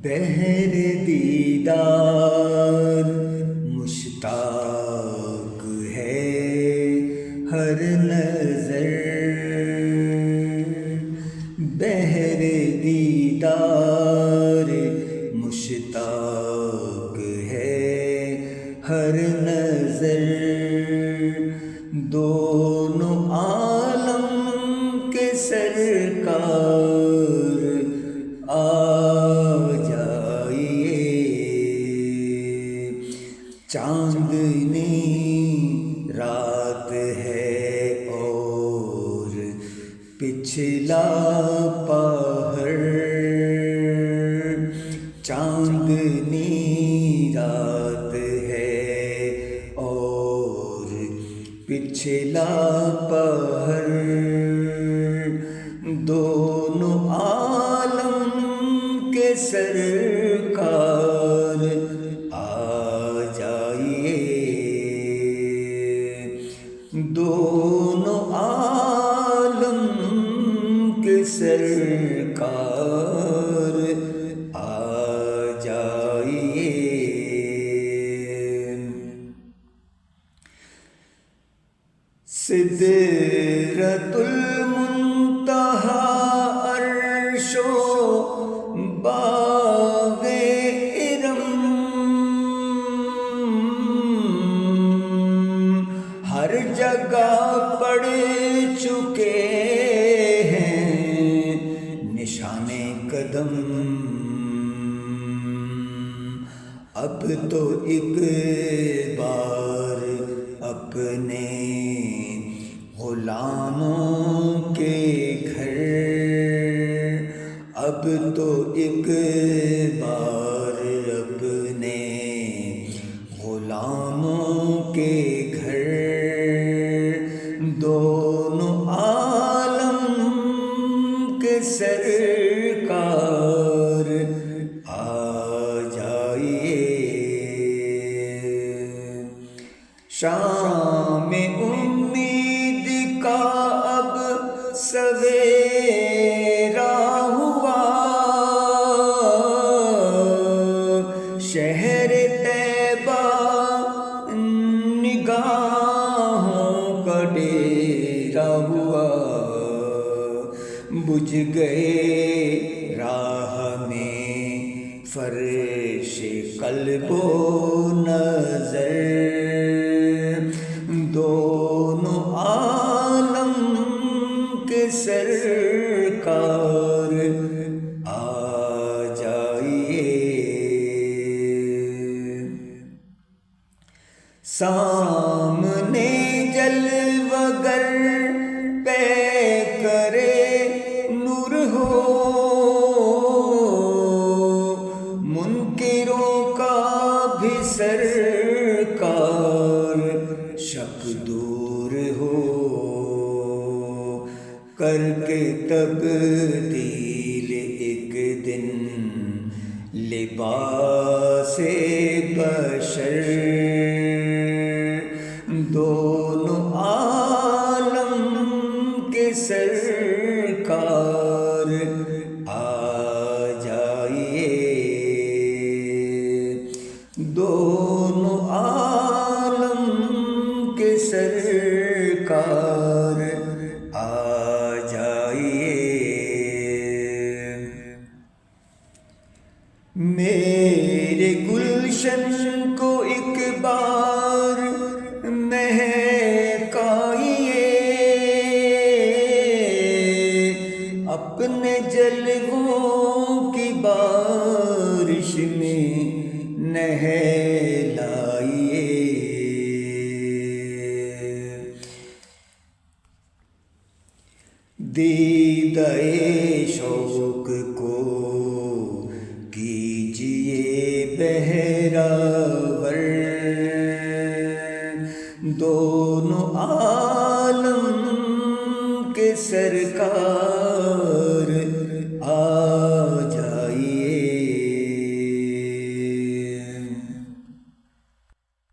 بہر دیدار مشتاق ہے ہر نظر، بہر دیدار مشتاق ہے ہر نظر، دونوں عالم کے سرکار آ جائیے، چاندنی رات ہے اور پچھلا پہر، چاندنی رات ہے اور پچھلا پہر، دونوں عالم کے سرکار آ جائیے، دونوں عالم کے سرکار آ جائیے۔ سدرۃ المنتہا عرش و باغ ارم، ہر جگہ پڑ چکے ہیں نشان قدم، اب تو ایک بار اپنے غلاموں کے گھر، اب تو ایک بار اپنے غلاموں کے گھر، دونوں عالم کے سرکار آ جائیے، شام امید کا اب سویرا ہوا، شہر طیبہ نگاہوں کا ڈیرا ہوا، بجھ گئے راہ میں فرش قلب و نظر، دونوں عالم کے سرکار آ جائیے، سامنے جلوگر پہ کرے نور ہو، منکروں کا بھی سرکار شک دور ہو، کر کے تبدیل ایک دن لباس بشر، دونوں عالم کے سرکار آ جائیے، دونوں عالم کے سرکار آ جائیے۔ میرے گلشن کو ایک بار مہکائیے، اپنے جلووں کی بارش میں نہلائیے، دیدہ شوق کو کیجیے بہراور، دونوں عالم کے سرکار